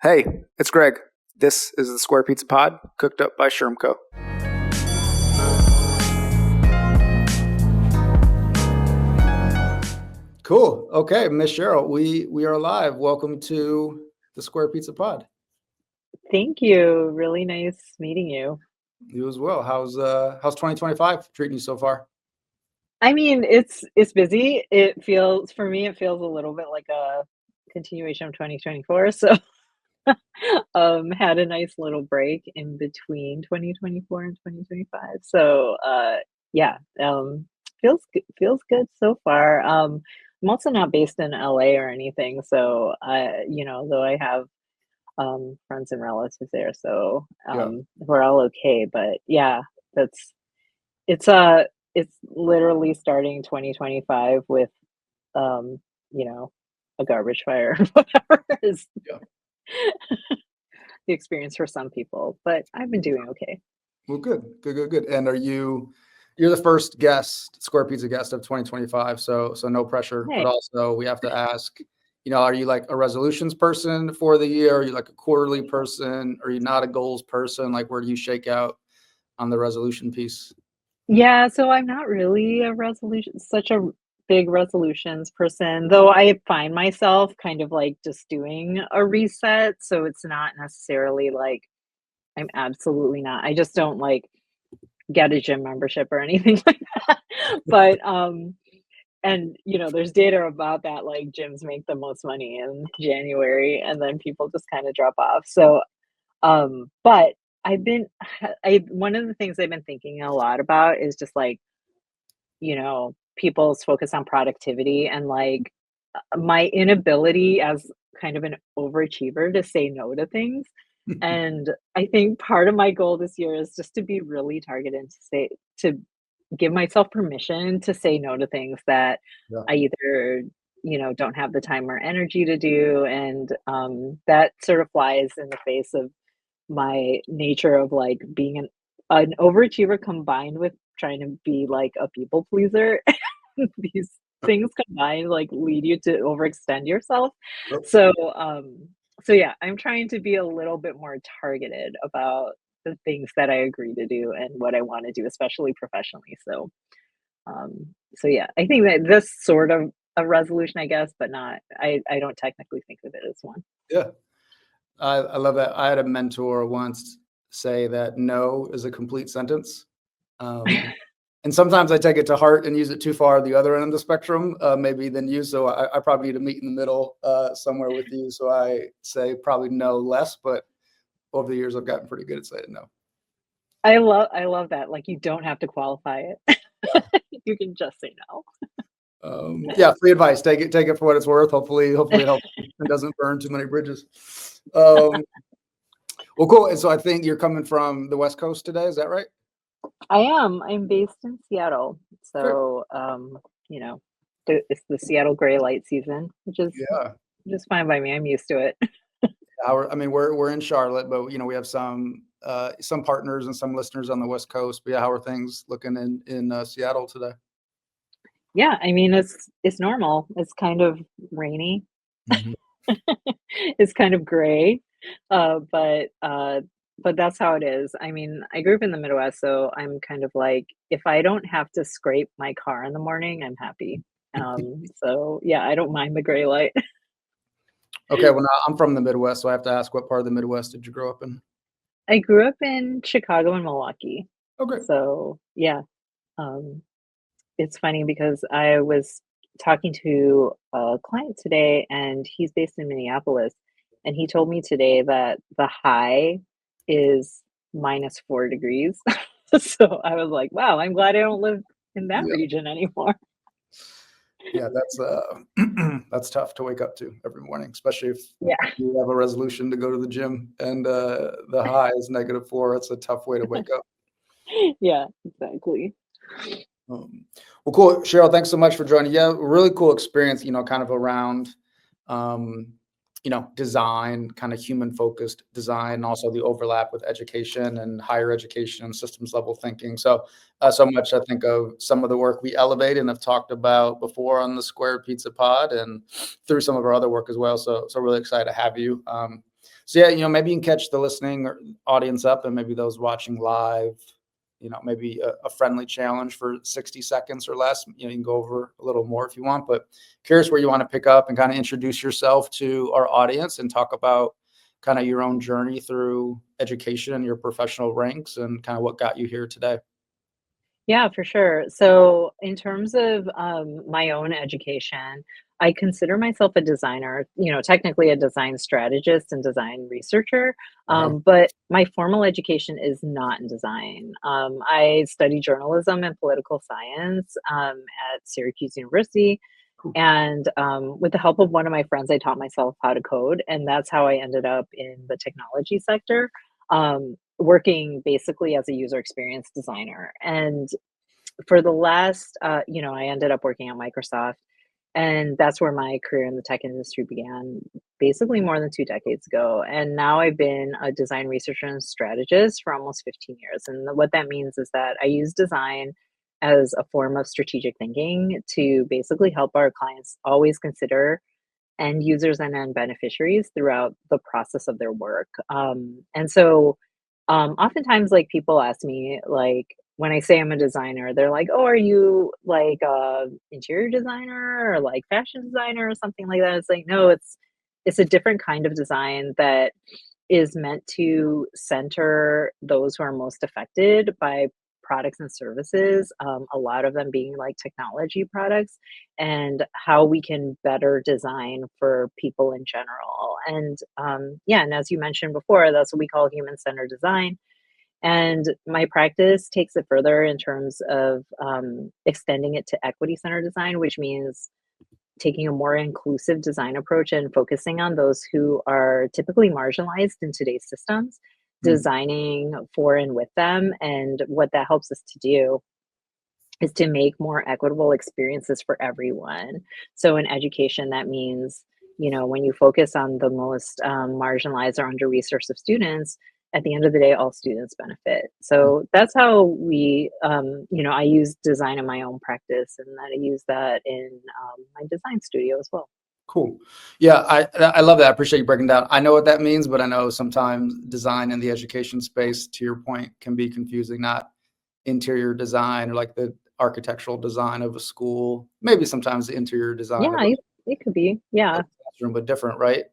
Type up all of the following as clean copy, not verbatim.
Hey, it's Greg. This is the Square Pizza Pod, cooked up by Sheryl Co. Cool. Okay, Miss Sheryl, we are live. Welcome to the Square Pizza Pod. Thank you. Really nice meeting you. You as well. How's 2025 treating you so far? I mean, it's busy. For me, it feels a little bit like a continuation of 2024. So, had a nice little break in between 2024 and 2025. So, yeah, feels good so far. I'm also not based in LA or anything, so though I have friends and relatives there, so Yeah. we're all okay. But yeah, that's it's uh it's literally starting 2025 with um, you know, a garbage fire, whatever is Yeah. the experience for some people, but I've been doing okay. Well, good. And you're the first guest, Square Pizza guest of 2025, so no pressure, but Hey. also we have to ask, are you like a resolutions person for the year? Are you like a quarterly person? Are you not a goals person? Like, where do you shake out on the resolution piece? Yeah, so I'm not really such a big resolutions person, though I find myself kind of like just doing a reset, so it's not necessarily like I'm absolutely not. I just don't like get a gym membership or anything like that. But and there's data about that, like gyms make the most money in January and then people just kind of drop off. So but I've been I one of the things I've been thinking a lot about is just like, people's focus on productivity and like my inability as kind of an overachiever to say no to things. And I think part of my goal this year is just to be really targeted and to give myself permission to say no to things that Yeah. I either, don't have the time or energy to do. And that sort of flies in the face of my nature of like being an overachiever combined with trying to be like a people pleaser. These things combined like lead you to overextend yourself. Yep. So so yeah, I'm trying to be a little bit more targeted about the things that I agree to do and what I want to do, especially professionally. So yeah, I think that this sort of a resolution, I guess, but not I don't technically think of it as one. Yeah. I love that. I had a mentor once say that no is a complete sentence. And sometimes I take it to heart and use it too far the other end of the spectrum, maybe than you. So I probably need to meet in the middle somewhere with you. So I say probably no less, but over the years I've gotten pretty good at saying no. I love that. Like you don't have to qualify it. You can just say no. Yeah, free advice. Take it for what it's worth. Hopefully it helps and doesn't burn too many bridges. Well, cool. And so I think you're coming from the West Coast today. Is that right? I am. I'm based in Seattle. Great. So, you know, it's the Seattle gray light season, which is Yeah. just fine by me. I'm used to it. We're in Charlotte, but we have some partners and some listeners on the West Coast. But yeah, how are things looking in Seattle today? Yeah, I mean it's normal. It's kind of rainy. Mhm. It's kind of gray. But that's how it is. I mean, I grew up in the Midwest, so I'm kind of like if I don't have to scrape my car in the morning, I'm happy. So yeah, I don't mind the gray light. Okay, well, now I'm from the Midwest, so I have to ask, what part of the Midwest did you grow up in? I grew up in Chicago and Milwaukee. Oh, great. So yeah. Um, it's funny because I was talking to a client today and he's based in Minneapolis. And he told me today that the high is -4 degrees. So I was like, wow, I'm glad I don't live in that Yeah, region anymore. yeah, that's that's tough to wake up to every morning, especially if Yeah, you have a resolution to go to the gym and the high is -4. It's a tough way to wake up. yeah, exactly. Well, cool. Sheryl, thanks so much for joining. Yeah, really cool experience, kind of around, um, design, kind of human focused design, and also the overlap with education and higher education and systems level thinking. So much I think of some of the work we elevate and have talked about before on the Square Pizza Pod and through some of our other work as well. So really excited to have you. So yeah, maybe you can catch the listening audience up and maybe those watching live, maybe a friendly challenge for 60 seconds or less. You can go over a little more if you want, but curious where you want to pick up and kind of introduce yourself to our audience and talk about kind of your own journey through education and your professional ranks and kind of what got you here today. Yeah, for sure. So, in terms of my own education, I consider myself a designer, technically a design strategist and design researcher. Wow. But my formal education is not in design. I study journalism and political science at Syracuse University. Cool. And with the help of one of my friends, I taught myself how to code. And that's how I ended up in the technology sector, working basically as a user experience designer. And for the last, I ended up working at Microsoft, and that's where my career in the tech industry began, basically more than 2 decades ago. And now I've been a design researcher and strategist for almost 15 years. And what that means is that I use design as a form of strategic thinking to basically help our clients always consider end users and end beneficiaries throughout the process of their work. Oftentimes, like, people ask me, like, when I say I'm a designer, they're like, "Oh, are you like a interior designer or like fashion designer or something like that?" It's like, no, it's a different kind of design that is meant to center those who are most affected by products and services, a lot of them being like technology products, and how we can better design for people in general. And yeah, and as you mentioned before, that's what we call human centered design. And my practice takes it further in terms of extending it to equity centered design, which means taking a more inclusive design approach and focusing on those who are typically marginalized in today's systems, Hmm. designing for and with them. And what that helps us to do is to make more equitable experiences for everyone. So in education, that means, when you focus on the most marginalized or under-resourced of students, at the end of the day, all students benefit. So that's how I use design in my own practice, and that I use that in my design studio as well. Cool. Yeah, I love that. I appreciate you breaking down. I know what that means, but I know sometimes design in the education space, to your point, can be confusing. Not interior design or like the architectural design of a school. Maybe sometimes the interior design of Yeah, it could be. a Yeah. classroom, but different, right?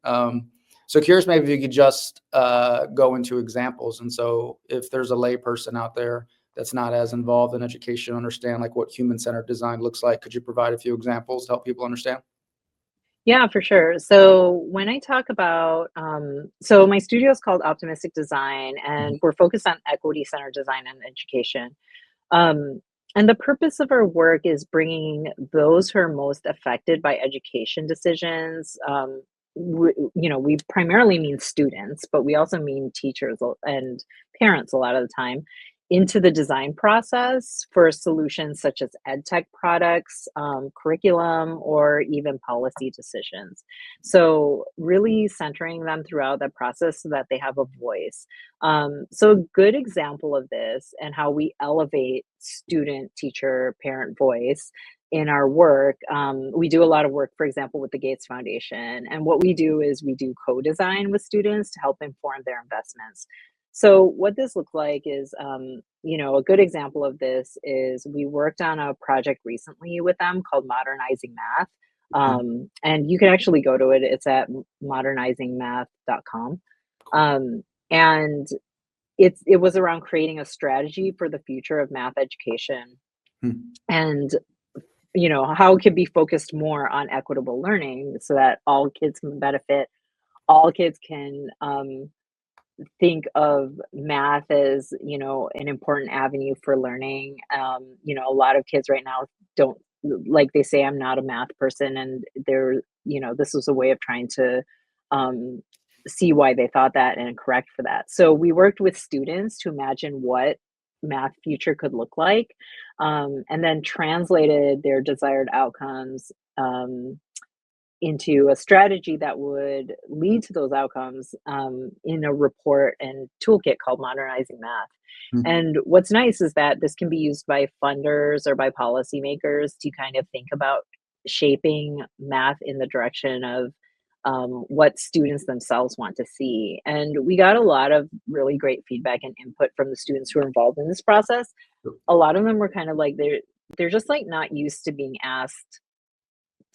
So curious, maybe if you could just go into examples. And so if there's a layperson out there that's not as involved in education, understand like what human-centered design looks like, could you provide a few examples to help people understand? Yeah, for sure. So when I talk about, so my studio is called Optimistic Design, Mhm. and we're focused on equity centered design and education. Um, and the purpose of our work is bringing those who are most affected by education decisions. We primarily mean students, but we also mean teachers and parents a lot of the time, into the design process for solutions such as ed tech products, curriculum, or even policy decisions. So, really centering them throughout that process so that they have a voice. So, a good example of this and how we elevate student, teacher, parent voice in our work, we do a lot of work, for example, with the Gates Foundation. And what we do is we do co design with students to help inform their investments. So, what this looks like is, a good example of this is we worked on a project recently with them called Modernizing Math. Mhm. And you can actually go to it, it's at modernizingmath.com. Cool. And it was around creating a strategy for the future of math education, Hmm. and how it could be focused more on equitable learning so that all kids can benefit, all kids can think of math as, an important avenue for learning. A lot of kids right now don't, like, they say, I'm not a math person, and this was a way of trying to um, see why they thought that and correct for that. So we worked with students to imagine what math future could look like, and then translated their desired outcomes into a strategy that would lead to those outcomes, in a report and toolkit called Modernizing Math. Hmm. And what's nice is that this can be used by funders or by policymakers to kind of think about shaping math in the direction of what students themselves want to see. And we got a lot of really great feedback and input from the students who are involved in this process. A lot of them were kind of like they're just like not used to being asked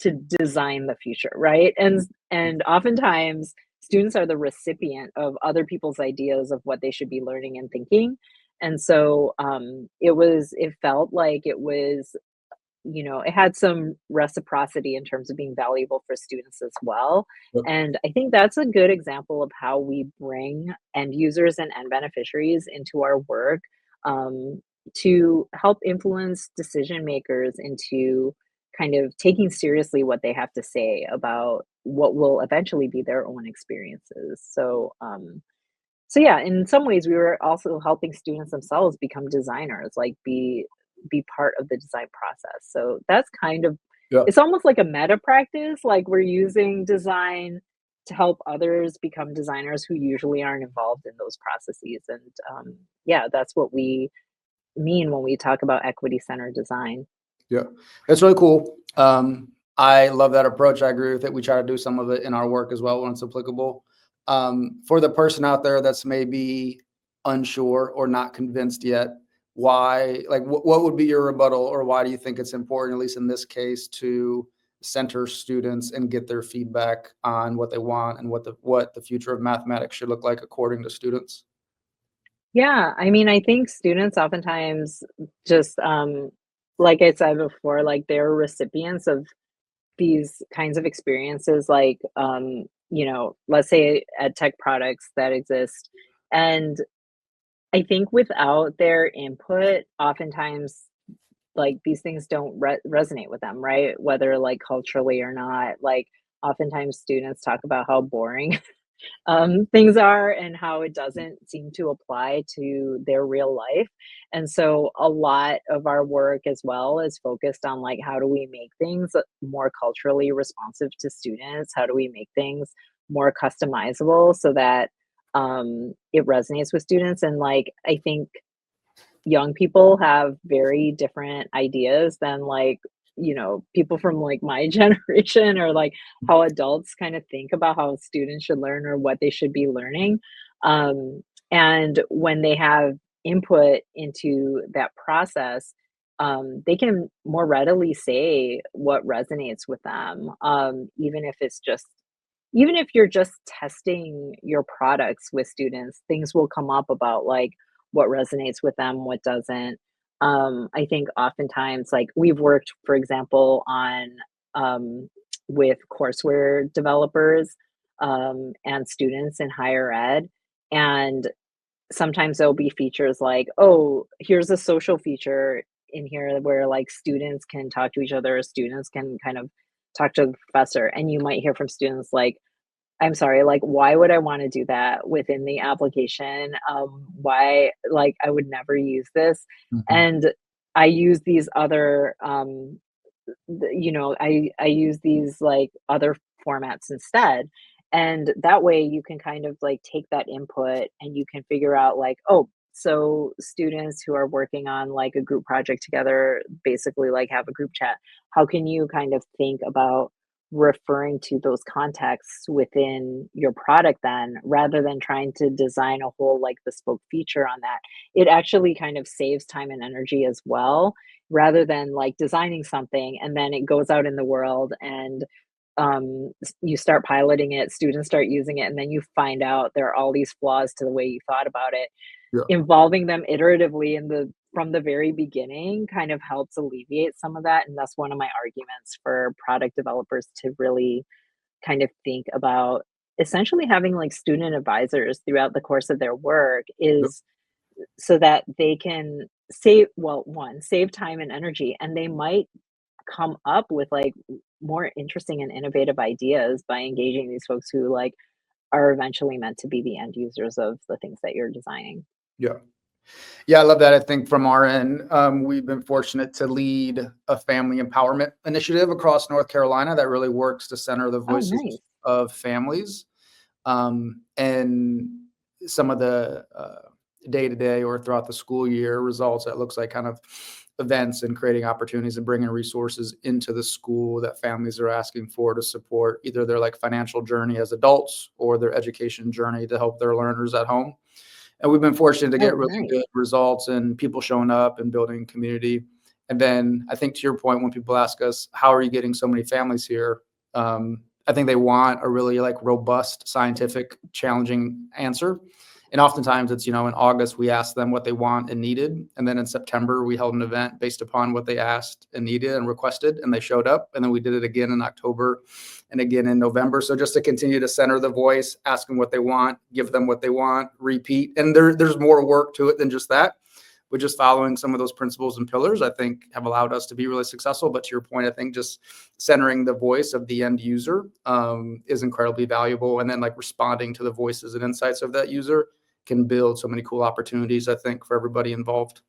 to design the future, right? And oftentimes students are the recipient of other people's ideas of what they should be learning and thinking. And so it felt like it was, it had some reciprocity in terms of being valuable for students as well. Yep. And I think that's a good example of how we bring end users and end beneficiaries into our work, um, to help influence decision makers into kind of taking seriously what they have to say about what will eventually be their own experiences. So yeah, in some ways we were also helping students themselves become designers, like be part of the design process. So that's kind of, Yeah. it's almost like a meta practice, like we're using design to help others become designers who usually aren't involved in those processes. And yeah, that's what we mean when we talk about equity centered design. Yeah, that's really cool. I love that approach. I agree with it. We try to do some of it in our work as well when it's applicable. For the person out there that's maybe unsure or not convinced yet, why, like, what would be your rebuttal, or why do you think it's important, at least in this case, to center students and get their feedback on what they want and what the future of mathematics should look like according to students? Yeah, I mean, I think students oftentimes just, like I said before, like they're recipients of these kinds of experiences, like, let's say ed tech products that exist. And I think without their input, oftentimes, like these things don't resonate with them, right? Whether like culturally or not. Like, oftentimes students talk about how boring things are and how it doesn't seem to apply to their real life. And so a lot of our work as well is focused on like how do we make things more culturally responsive to students? How do we make things more customizable so that it resonates with students? And like I think young people have very different ideas than like people from like my generation, or like how adults kind of think about how students should learn or what they should be learning. And when they have input into that process, they can more readily say what resonates with them, even if you're just testing your products with students, things will come up about like what resonates with them, what doesn't. I think oftentimes, like we've worked, for example, on with courseware developers and students in higher ed, and sometimes there'll be features like, oh, here's a social feature in here where like students can talk to each other, students can kind of talk to the professor, and you might hear from students like, I'm sorry, like, why would I wanna do that within the application? Why, like, I would never use this. Mhm. And I use these other, I use these, like, other formats instead. And that way you can kind of, like, take that input and you can figure out, like, oh, so students who are working on, like, a group project together, basically, like, have a group chat. How can you kind of think about referring to those contexts within your product then, rather than trying to design a whole, like, bespoke feature on that? It actually kind of saves time and energy as well, rather than like designing something and then it goes out in the world and you start piloting it, students start using it, and then you find out there are all these flaws to the way you thought about it. Yeah. Involving them iteratively from the very beginning kind of helps alleviate some of that. And that's one of my arguments for product developers to really kind of think about essentially having like student advisors throughout the course of their work, Yep. is so that they can save, well, one, save time and energy, and they might come up with like more interesting and innovative ideas by engaging these folks who like are eventually meant to be the end users of the things that you're designing. Yeah. Yeah, I love that. I think from our end, we've been fortunate to lead a family empowerment initiative across North Carolina that really works to center the Oh, voices nice. of families. And some of the day to day or throughout the school year results, that looks like kind of events and creating opportunities and bringing resources into the school that families are asking for to support either their like financial journey as adults or their education journey to help their learners at home. And we've been fortunate to get Oh, really nice. good results and people showing up and building community. And then I think to your point, when people ask us, how are you getting so many families here? I think they want a really like robust, scientific, challenging answer. And oftentimes it's, in August, we asked them what they want and needed. And then in September, we held an event based upon what they asked and needed and requested, and they showed up. And then we did it again in October and again in November. So just to continue to center the voice, ask them what they want, give them what they want, repeat. And there's more work to it than just that. But just following some of those principles and pillars, I think, have allowed us to be really successful. But to your point, I think just centering the voice of the end user is incredibly valuable. And then like responding to the voices and insights of that user can build so many cool opportunities, I think, for everybody involved.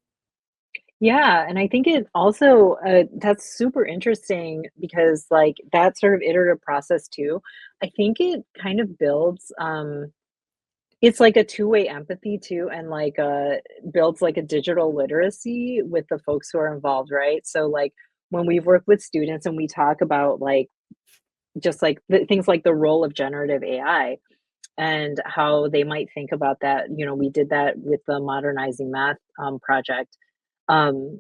Yeah, and I think it also, that's super interesting because, like, that sort of iterative process too, I think it kind of builds, it's like a two-way empathy too, and like, builds like a digital literacy with the folks who are involved, right? So, like, when we've worked with students and we talk about like, just like the things like the role of generative AI and how they might think about that, we did that with the Modernizing Math, project. um,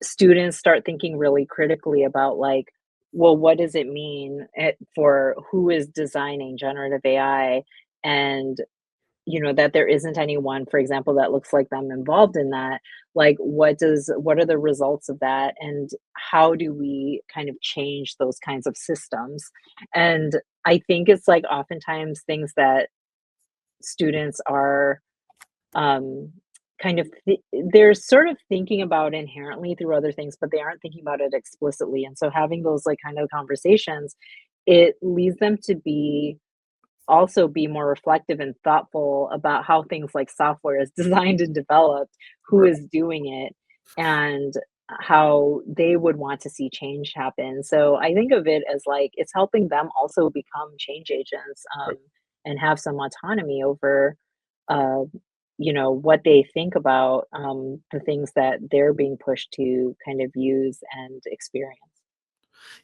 Students start thinking really critically about like, well, what does it mean for who is designing generative AI, and that there isn't anyone, for example, that looks like them involved in that. Like, what are the results of that, and how do we kind of change those kinds of systems? And I think it's like oftentimes things that students are um, kind of they're sort of thinking about inherently through other things, but they aren't thinking about it explicitly. And so having those like kind of conversations, it leads them to be more reflective and thoughtful about how things like software is designed and developed, who Right. is doing it, and how they would want to see change happen. So I think of it as like it's helping them also become change agents, and have some autonomy over uh, what they think about the things that they're being pushed to kind of use and experience.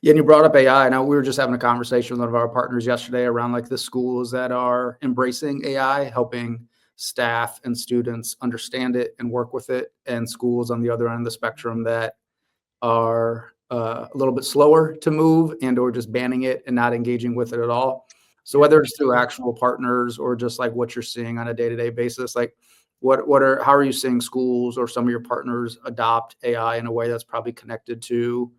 Yeah, and you brought up AI. Now we were just having a conversation with one of our partners yesterday around like the schools that are embracing AI, helping staff and students understand it and work with it, and schools on the other end of the spectrum that are a little bit slower to move and or just banning it and not engaging with it at all. So Yeah. whether it's through actual partners or just like what you're seeing on a day-to-day basis, like how are you seeing schools or some of your partners adopt AI in a way that's probably connected to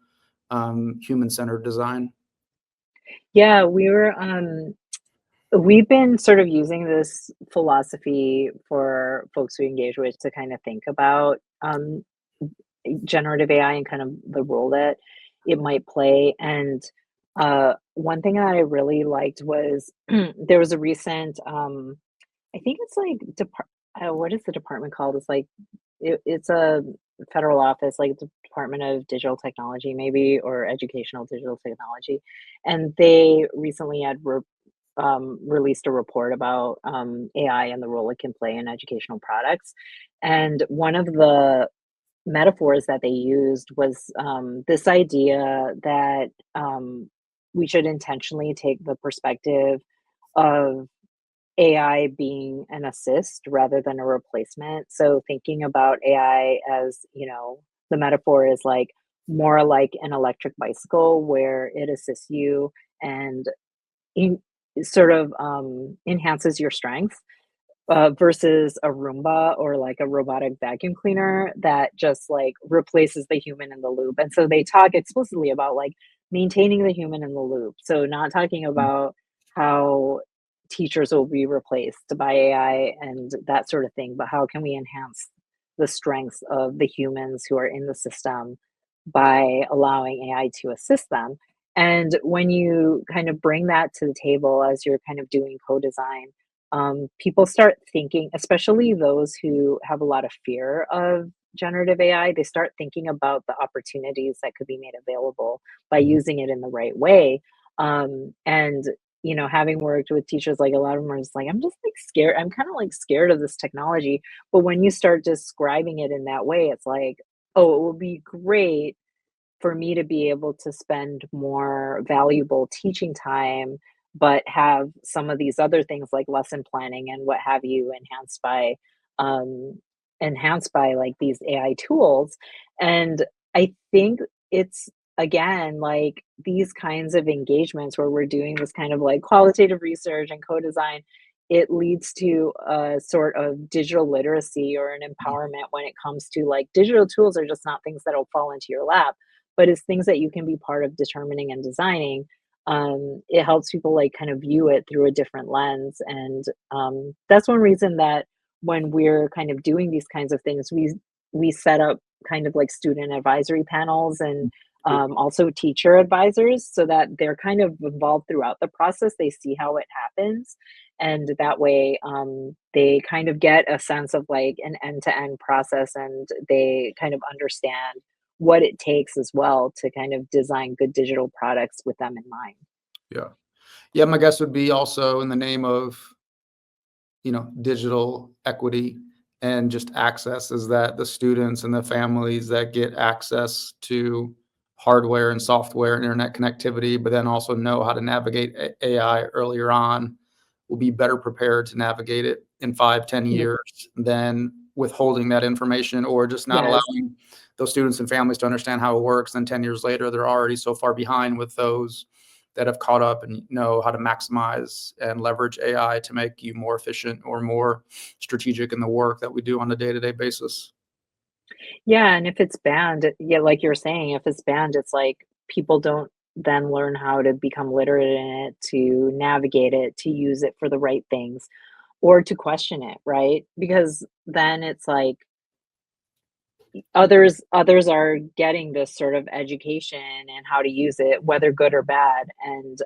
human-centered design? Yeah, we've been sort of using this philosophy for folks we engage with to kind of think about generative AI and kind of the role that it might play. And one thing that I really liked was there was a recent, I think it's like, what is the department called? It's like, it's a federal office, like the Department of Digital Technology, maybe, or Educational Digital Technology. And they recently had released a report about AI and the role it can play in educational products. And one of the metaphors that they used was this idea that we should intentionally take the perspective of AI being an assist rather than a replacement. So thinking about AI as, the metaphor is like more like an electric bicycle where it assists you and in, sort of enhances your strengths, versus a Roomba or like a robotic vacuum cleaner that just like replaces the human in the loop. And so they talk explicitly about like maintaining the human in the loop. So not talking about how teachers will be replaced by AI and that sort of thing, but how can we enhance the strengths of the humans who are in the system by allowing AI to assist them. And when you kind of bring that to the table as you're kind of doing co-design, people start thinking, especially those who have a lot of fear of generative AI, they start thinking about the opportunities that could be made available by Mhm. using it in the right way. And having worked with teachers, like a lot of them are just like, I'm just like scared. I'm kind of like scared of this technology. But when you start describing it in that way, it's like, oh, it would be great for me to be able to spend more valuable teaching time, but have some of these other things like lesson planning and what have you um, enhanced by like these AI tools. And I think it's again like these kinds of engagements where we're doing this kind of like qualitative research and co-design. It leads to a sort of digital literacy or an empowerment when it comes to like digital tools are just not things that'll fall into your lap, but it's things that you can be part of determining and designing. It helps people like kind of view it through a different lens. And that's one reason that when we're kind of doing these kinds of things, we set up kind of like student advisory panels and also teacher advisors so that they're kind of involved throughout the process. They see how it happens. And that way, they kind of get a sense of like an end to end process and they kind of understand what it takes as well to kind of design good digital products with them in mind. Yeah. Yeah. My guess would be also in the name of, digital equity and just access, is that the students and the families that get access to hardware and software and internet connectivity, but then also know how to navigate AI earlier on, will be better prepared to navigate it in 5, 10 Ye- years than withholding that information or just not Yes. allowing those students and families to understand how it works. Then 10 years later, they're already so far behind with those that have caught up and know how to maximize and leverage AI to make you more efficient or more strategic in the work that we do on a day-to-day basis. Yeah, and if it's banned, yeah, like you're saying, if it's banned, it's like people don't then learn how to become literate in it, to navigate it, to use it for the right things, or to question it, right? Because then it's like others are getting this sort of education and how to use it, whether good or bad. And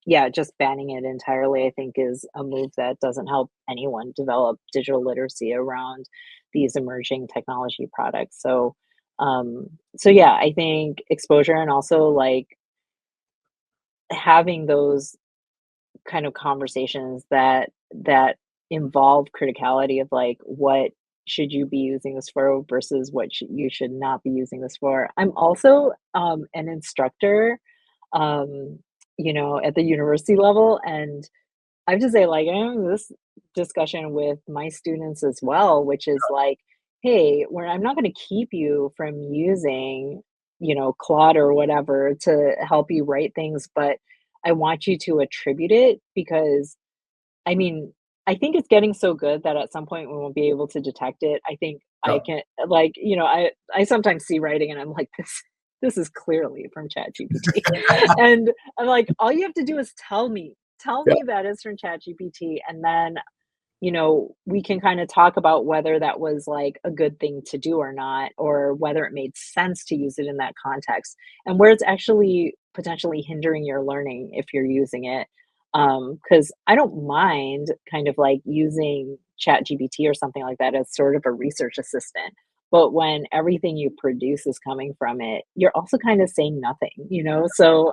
yeah, just banning it entirely, I think, is a move that doesn't help anyone develop digital literacy around these emerging technology products. So yeah, I think exposure and also like having those kind of conversations that involve criticality of like what should you be using this for versus what you should not be using this for. I'm also an instructor, um, at the university level, and I have to say, like, I have this discussion with my students as well, which is like, hey, where I'm not going to keep you from using, Claude or whatever to help you write things, but I want you to attribute it because I mean, I think it's getting so good that at some point we won't be able to detect it. I think I Yeah. can like, I sometimes see writing and I'm like, this is clearly from ChatGPT. And I'm like, all you have to do is tell me. Tell Yeah. me that it's from ChatGPT. And then we can kind of talk about whether that was like a good thing to do or not, or whether it made sense to use it in that context, and where it's actually potentially hindering your learning if you're using it. Because I don't mind kind of like using Chat GPT or something like that as sort of a research assistant. But when everything you produce is coming from it, you're also kind of saying nothing. So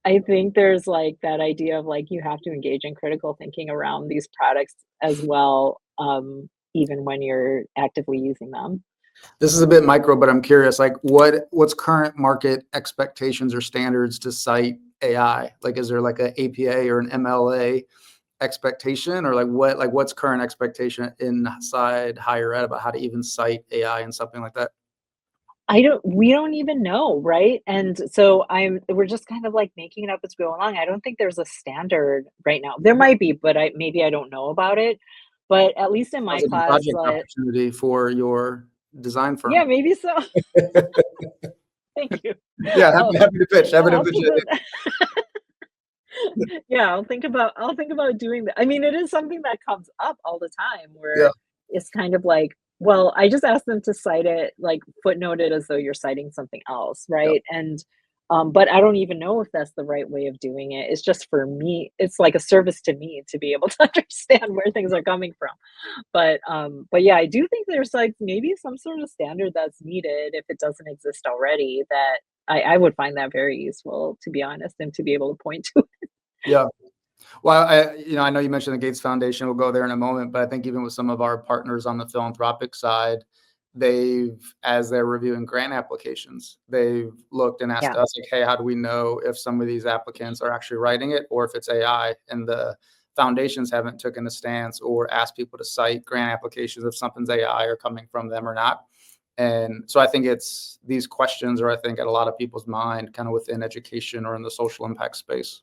I think there's, like, that idea of, like, you have to engage in critical thinking around these products as well, even when you're actively using them. This is a bit micro, but I'm curious, like what's current market expectations or standards to cite AI? Like, is there like a APA or an MLA expectation, or what's current expectation inside higher ed about how to even cite AI and something like that? We don't even know, right? And so we're just kind of, like, making it up as we go along. I don't think there's a standard right now. There might be, but maybe I don't know about it. But at least in my Sounds like a class, project opportunity for your design yeah, firm. maybe so. Thank you. Yeah, I'll happy to pitch. Happy I'll to also pitch it. put yeah, I'll think about doing that. I mean, it is something that comes up all the time Yeah, where it's kind of like, well, I just asked them to cite it, like footnote it as though you're citing something else, yeah. right? And but I don't even know if that's the right way of doing it. It's just for me, it's like a service to me to be able to understand where things are coming from. But yeah, I do think there's like maybe some sort of standard that's needed if it doesn't exist already that I would find that very useful, to be honest, and to be able to point to. Yeah. Well, I know you mentioned the Gates Foundation. We'll go there in a moment, but I think even with some of our partners on the philanthropic side, as they're reviewing grant applications, they've looked and asked Yeah. us, like, hey, how do we know if some of these applicants are actually writing it or if it's AI? And the foundations haven't taken a stance or asked people to cite grant applications if something's AI or coming from them or not. And so I think it's these questions are, I think, at a lot of people's mind, kind of within education or in the social impact space.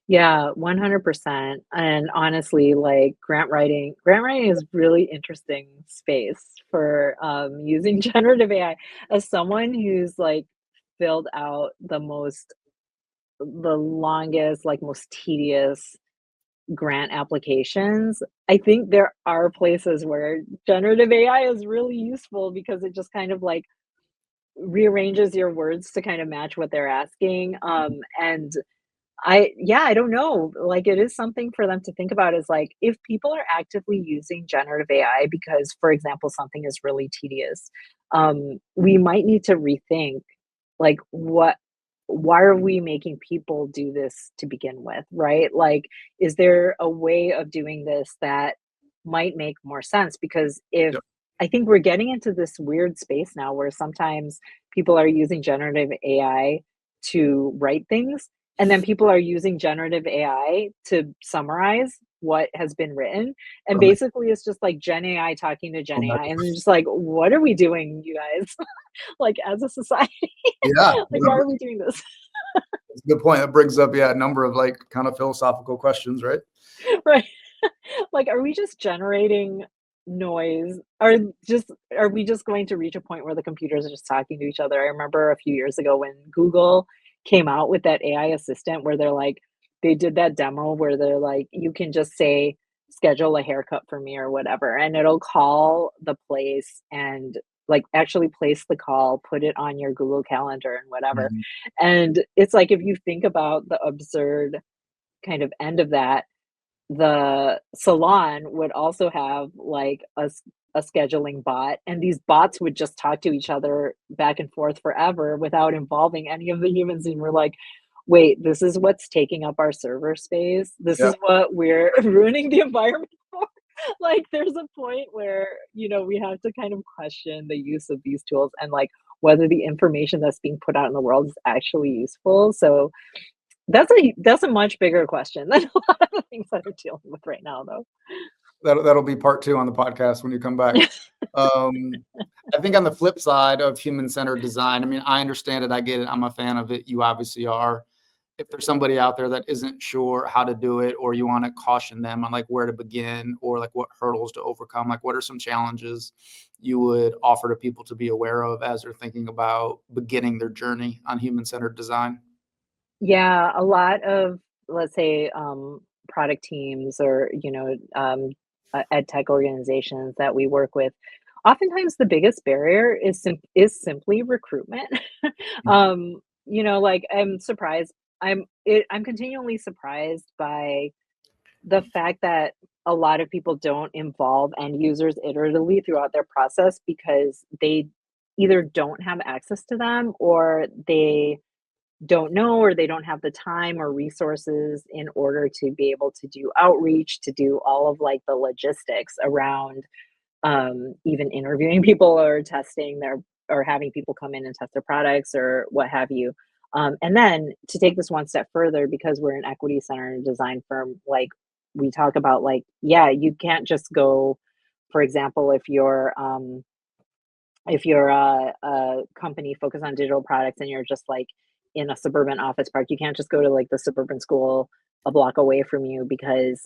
Yeah, 100%. And honestly, like grant writing is really interesting space for using generative AI. As someone who's like filled out the longest, like most tedious grant applications, I think there are places where generative AI is really useful because it just kind of like rearranges your words to kind of match what they're asking. And yeah, I don't know. Like, it is something for them to think about is like, if people are actively using generative AI because, for example, something is really tedious, we might need to rethink, like, why are we making people do this to begin with, right? Like, is there a way of doing this that might make more sense? Because if Yep. I think we're getting into this weird space now where sometimes people are using generative AI to write things and then people are using generative AI to summarize what has been written. And Right. basically, it's just like Gen AI talking to Gen AI. Right. And then just like, what are we doing, you guys? Like, as a society, Yeah. like, why are we doing this? It's a good point. That brings up, yeah, a number of like kind of philosophical questions, right? Right. Like, are we just generating noise? Are we just going to reach a point where the computers are just talking to each other? I remember a few years ago when Google came out with that AI assistant where they did that demo where they're like, you can just say, schedule a haircut for me or whatever, and it'll call the place and like actually place the call, put it on your Google Calendar and whatever. Mhm. And it's like if you think about the absurd kind of end of that, the salon would also have like a scheduling bot, and these bots would just talk to each other back and forth forever without involving any of the humans. And we're like, wait, this is what's taking up our server space. This Yeah. is what we're ruining the environment for. Like, there's a point where, we have to kind of question the use of these tools and like whether the information that's being put out in the world is actually useful. So that's a much bigger question than a lot of the things that we're dealing with right now, though. That'll be part two on the podcast when you come back. Um, I think on the flip side of human-centered design, I mean, I understand it, I get it, I'm a fan of it, you obviously are. If there's somebody out there that isn't sure how to do it, or you want to caution them on like where to begin or like what hurdles to overcome, like what are some challenges you would offer to people to be aware of as they're thinking about beginning their journey on human-centered design? Yeah, a lot of, let's say, product teams or, ed tech organizations that we work with, oftentimes the biggest barrier is simply recruitment. Like, I'm continually surprised by the fact that a lot of people don't involve end users iteratively throughout their process because they either don't have access to them or they don't know or they don't have the time or resources in order to be able to do outreach, to do all of like the logistics around even interviewing people or testing their or having people come in and test their products or what have you. And then to take this one step further, because we're an equity center and design firm, like we talk about like, yeah, you can't just go, for example, if you're a company focused on digital products and you're just like in a suburban office park, you can't just go to like the suburban school a block away from you because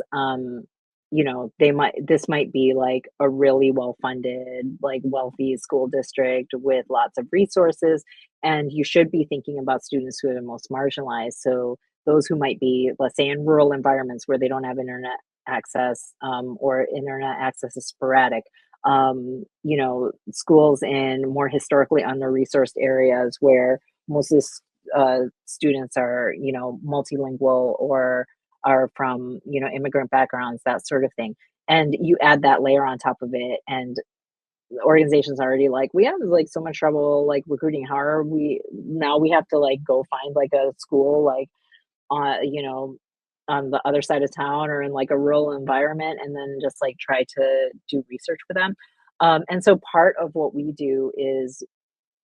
this might be like a really well funded, like wealthy school district with lots of resources. And you should be thinking about students who are the most marginalized. So those who might be, let's say, in rural environments where they don't have internet access, or internet access is sporadic, schools in more historically under-resourced areas where most of the students are, multilingual or are from, immigrant backgrounds, that sort of thing. And you add that layer on top of it, and the organization's already like, we have like so much trouble like recruiting. How are we now? We have to like go find like a school like on the other side of town or in like a rural environment and then just like try to do research for them. And so part of what we do is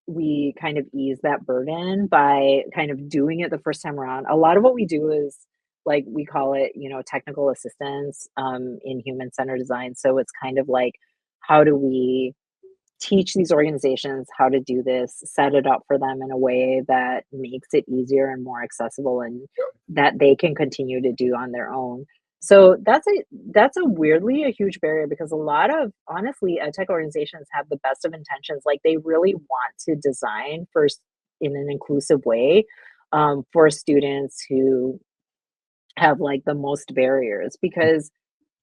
we kind of ease that burden by kind of doing it the first time around. A lot of what we do is like we call it, technical assistance in human-centered design. So it's kind of like, how do we teach these organizations how to do this, set it up for them in a way that makes it easier and more accessible and that they can continue to do on their own. So that's a weirdly a huge barrier because a lot of honestly ed tech organizations have the best of intentions. Like they really want to design first in an inclusive way for students who have like the most barriers because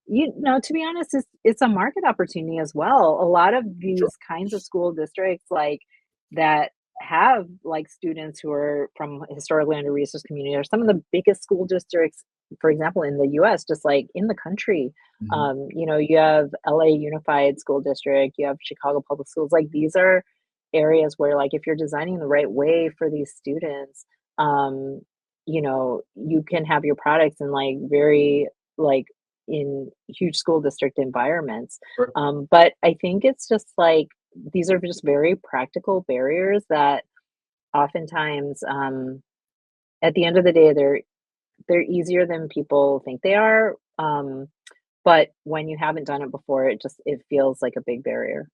to be honest, it's a market opportunity as well. A lot of Sure. these kinds of school districts, like, that have, like, students who are from historically under-resourced communities are some of the biggest school districts, for example, in the US, just, like, in the country. Mhm. You have LA Unified School District, you have Chicago Public Schools, like, these are areas where, like, if you're designing the right way for these students, um, you can have your products in, like, very, like, in huge school district environments. Sure. But I think it's just like these are just very practical barriers that oftentimes, at the end of the day, they're easier than people think they are. But when you haven't done it before, it feels like a big barrier.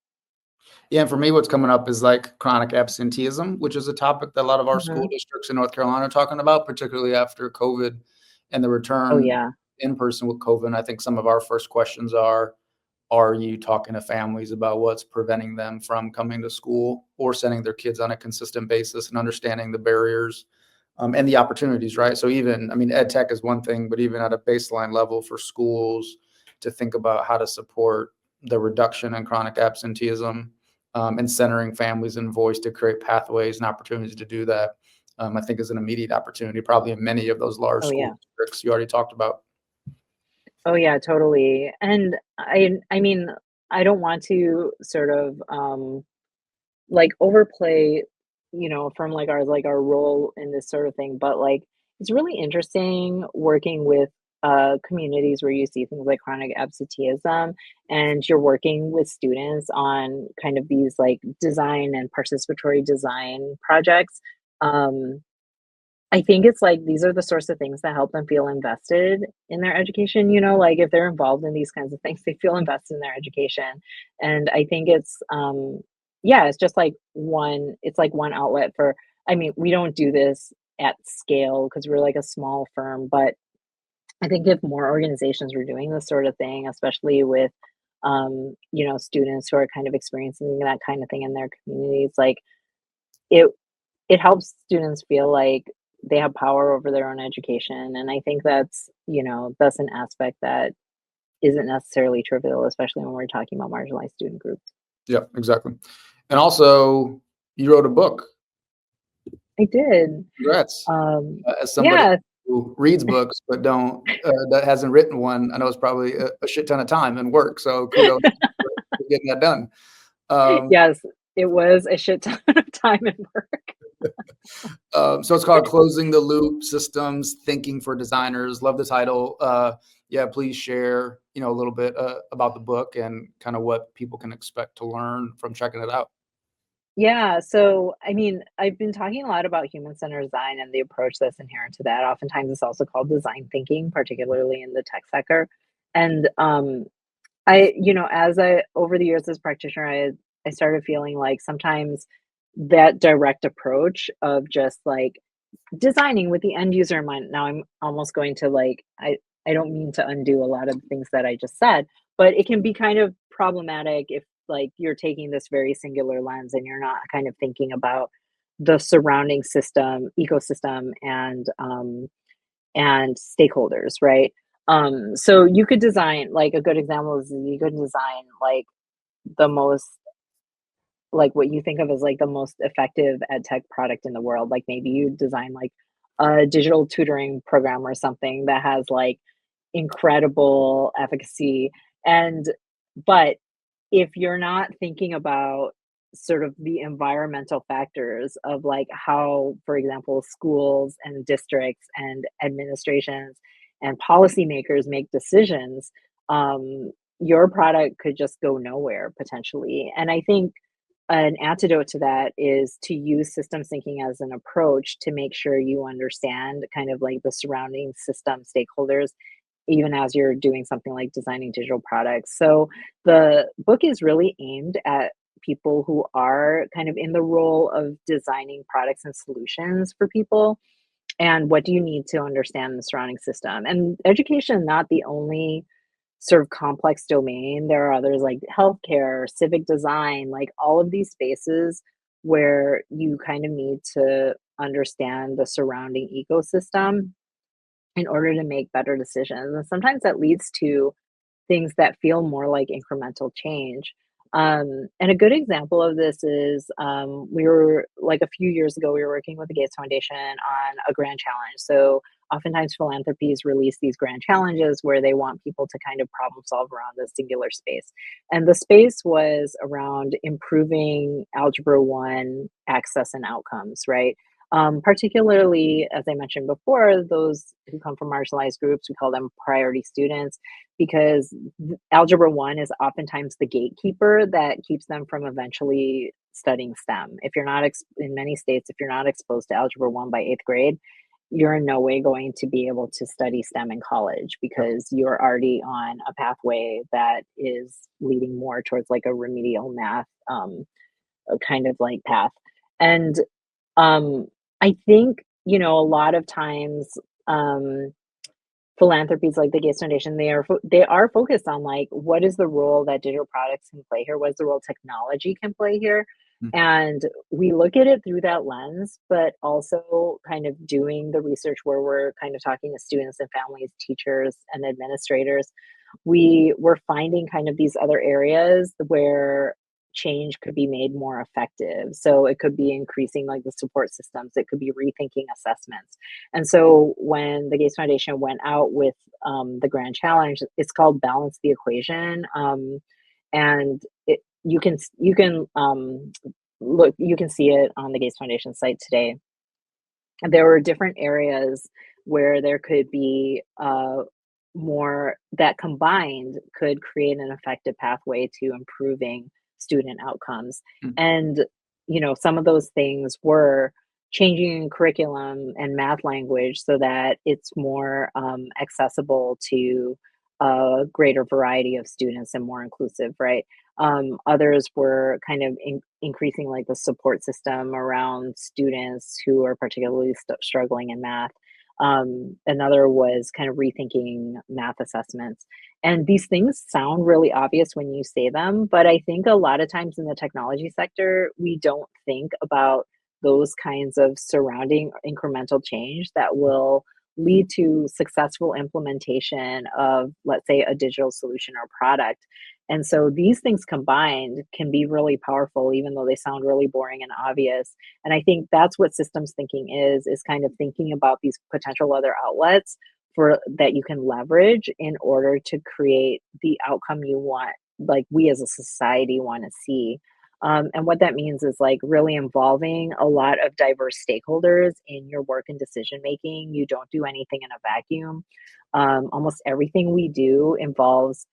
Yeah, and for me, what's coming up is like chronic absenteeism, which is a topic that a lot of our school Mhm. districts in North Carolina are talking about, particularly after COVID and the Oh, return yeah. in person with COVID. And I think some of our first questions are you talking to families about what's preventing them from coming to school or sending their kids on a consistent basis and understanding the barriers and the opportunities, right? So even, I mean, ed tech is one thing, but even at a baseline level for schools to think about how to support the reduction in chronic absenteeism and centering families and voice to create pathways and opportunities to do that, I think is an immediate opportunity, probably in many of those large Oh, school yeah. districts you already talked about. Oh, yeah, totally. And I mean, I don't want to sort of, like, overplay, from, like, our role in this sort of thing, but, like, it's really interesting working with, communities where you see things like chronic absenteeism, and you're working with students on kind of these, like, design and participatory design projects. Um, I think it's like these are the sorts of things that help them feel invested in their education, like, if they're involved in these kinds of things, they feel invested in their education, and I think yeah, it's just like one outlet for I mean, we don't do this at scale because 'cause we're like a small firm, but I think if more organizations were doing this sort of thing, especially with, students who are kind of experiencing that kind of thing in their communities, like, it it helps students feel like they have power over their own education, and I think that's an aspect that isn't necessarily trivial, especially when we're talking about marginalized student groups. Yeah, exactly. And also, you wrote a book. I did. Congrats. As somebody Yeah, who reads books but don't that hasn't written one, I know it's probably a shit ton of time and work, so kudos for getting that done. Um, yes, it was a shit ton of time and work. so it's called Closing the Loop: Systems Thinking for Designers. Love the title. Yeah, please share, a little bit about the book and kind of what people can expect to learn from checking it out. Yeah, so I mean, I've been talking a lot about human-centered design and the approach that's inherent to that. Oftentimes, it's also called design thinking, particularly in the tech sector. And as I over the years as practitioner, I started feeling like sometimes that direct approach of just like designing with the end user in mind. Now I'm almost going to like I don't mean to undo a lot of the things that I just said, but it can be kind of problematic if like you're taking this very singular lens and you're not kind of thinking about the surrounding system, ecosystem, and stakeholders, right? So you could design like a good example is you could design the most like what you think of as like the most effective ed tech product in the world. Like maybe you design like a digital tutoring program or something that has like incredible efficacy. And but if you're not thinking about sort of the environmental factors of like how, for example, schools and districts and administrations and policymakers make decisions, um, your product could just go nowhere potentially. And I think an antidote to that is to use systems thinking as an approach to make sure you understand kind of like the surrounding system stakeholders, even as you're doing something like designing digital products. So the book is really aimed at people who are kind of in the role of designing products and solutions for people. And what do you need to understand the surrounding system? And education, not the only sort of complex domain. There are others like healthcare, civic design, like all of these spaces where you kind of need to understand the surrounding ecosystem in order to make better decisions. And sometimes that leads to things that feel more like incremental change. And a good example of this is we were like a few years ago, we were working with the Gates Foundation on a grand challenge. So oftentimes philanthropies release these grand challenges where they want people to kind of problem solve around a singular space. And the space was around improving Algebra 1 access and outcomes, right? Particularly, as I mentioned before, those who come from marginalized groups, we call them priority students because Algebra 1 is oftentimes the gatekeeper that keeps them from eventually studying STEM. If you're not in many states, if you're not exposed to Algebra 1 by 8th grade, you're in no way going to be able to study STEM in college because you're already on a pathway that is leading more towards like a remedial math kind of like path. And um, I think, a lot of times, um, philanthropies like the Gates Foundation, they are focused on like what is the role that digital products can play here, what is the role technology can play here, Mm. and we look at it through that lens, but also kind of doing the research where we're kind of talking to students and families, teachers, and administrators. We were finding kind of these other areas where change could be made more effective. So it could be increasing like the support systems, it could be rethinking assessments. And so when the Gates Foundation went out with the Grand Challenge, it's called Balance the Equation. And you can see it on the Gates Foundation site today. There were different areas where there could be more that combined could create an effective pathway to improving student outcomes. Mm. And, some of those things were changing curriculum and math language so that it's more accessible to a greater variety of students and more inclusive, right? Others were kind of increasing like the support system around students who are particularly struggling in math. Another was kind of rethinking math assessments. And these things sound really obvious when you say them, but I think a lot of times in the technology sector, we don't think about those kinds of surrounding incremental change that will lead to successful implementation of, let's say, a digital solution or product. And so these things combined can be really powerful, even though they sound really boring and obvious. And I think that's what systems thinking is kind of thinking about these potential other outlets for that you can leverage in order to create the outcome you want, like we as a society want to see. And what that means is like really involving a lot of diverse stakeholders in your work and decision making. You don't do anything in a vacuum. Almost everything we do involves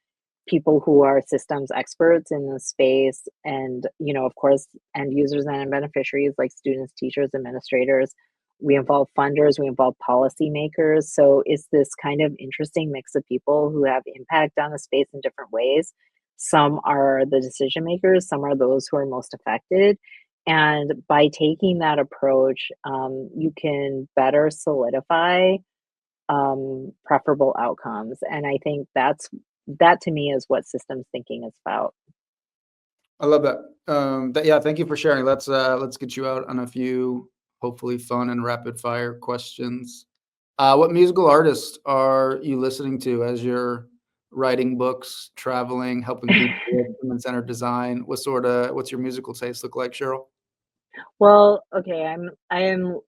people who are systems experts in the space and, of course, end users and beneficiaries like students, teachers, administrators. We involve funders, we involve policymakers. So it's this kind of interesting mix of people who have impact on the space in different ways. Some are the decision makers, some are those who are most affected. And by taking that approach, you can better solidify preferable outcomes. And I think that to me is what systems thinking is about. I love that. Yeah, thank you for sharing. Let's get you out on a few hopefully fun and rapid fire questions. What musical artists are you listening to as you're writing books, traveling, helping people with human-centered design? What's your musical taste look like, Cheryl? Well, okay, I'm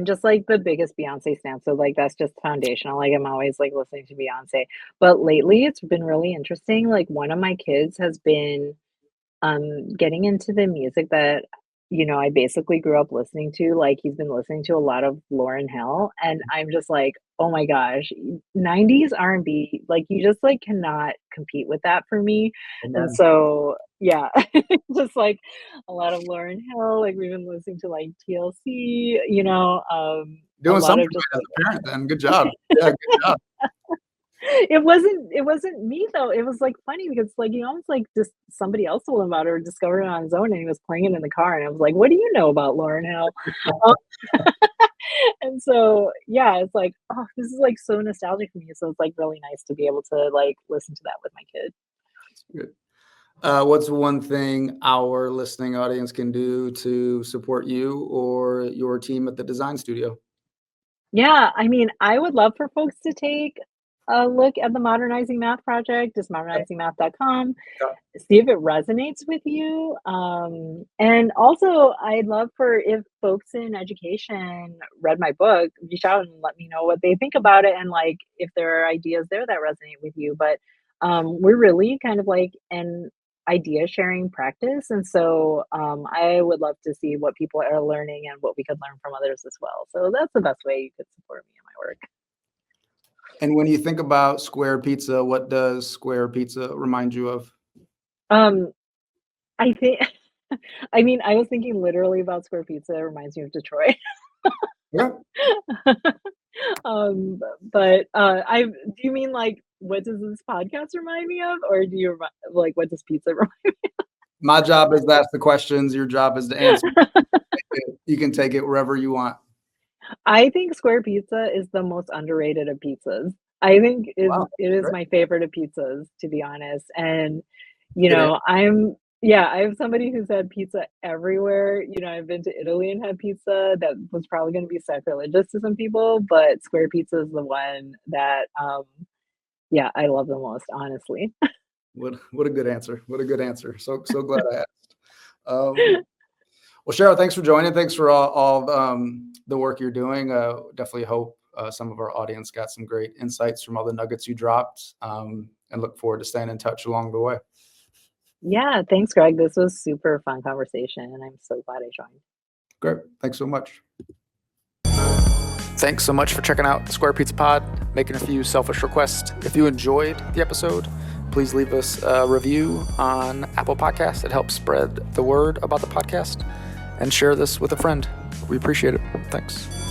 just like the biggest Beyonce stan, so like that's just foundational. Like I'm always like listening to Beyonce. But lately it's been really interesting. Like one of my kids has been getting into the music that I basically grew up listening to, like, he's been listening to a lot of Lauryn Hill, and I'm just like, "Oh my gosh, 90s R&B, like, you just, like, cannot compete with that for me." And Amen. so, yeah, just, like, a lot of Lauryn Hill, like, we've been listening to, like, TLC, a Doing lot something of just, right as like a parent then. Good job. Yeah, good job. it wasn't me though. It was, like, funny because, like, he almost, like, just somebody else told him about it or discovered it on his own, and he was playing it in the car, and I was like, "What do you know about Lauryn Hill?" Um, and so, yeah, it's like, oh, this is, like, so nostalgic for me, so it's, like, really nice to be able to, like, listen to that with my kid. Good. What's one thing our listening audience can do to support you or your team at the design studio? Yeah, I mean, I would love for folks to take a look at the Modernizing Math project, just Yep, modernizingmath.com. yep. See if it resonates with you. And also, I'd love for if folks in education read my book, reach out and let me know what they think about it and like if there are ideas there that resonate with you. But we're really kind of like an idea sharing practice. And so I would love to see what people are learning and what we could learn from others as well. So that's the best way you could support me in my work. And when you think about square pizza, what does square pizza remind you of? Um, I think, I mean, I was thinking literally about Square Pizza. It reminds me of Detroit. Yeah. But, I do you mean, like, what does this podcast remind me of? Or do you like, what does pizza remind My job is to ask the questions. Your job is to answer. You can take it wherever you want. I think Square Pizza is the most underrated of pizzas. I think Wow. it is Great. my favorite of pizzas, to be honest, and, Good answer. I'm somebody who's had pizza everywhere. I've been to Italy and had pizza that was probably gonna be sacrilegious to some people, but Square Pizza is the one that, yeah, I love the most, honestly. What a good answer. What a good answer. So glad I asked. Um, well, Cheryl, thanks for joining. Thanks for all the work you're doing. Definitely hope some of our audience got some great insights from all the nuggets you dropped, and look forward to staying in touch along the way. Yeah, thanks, Greg. This was super fun conversation, and I'm so glad I joined. Great. Thanks so much. Thanks so much for checking out the Square Pizza Pod, making a few selfish requests. If you enjoyed the episode, please leave us a review on Apple Podcasts. It helps spread the word about the podcast, and share this with a friend. We appreciate it. Thanks.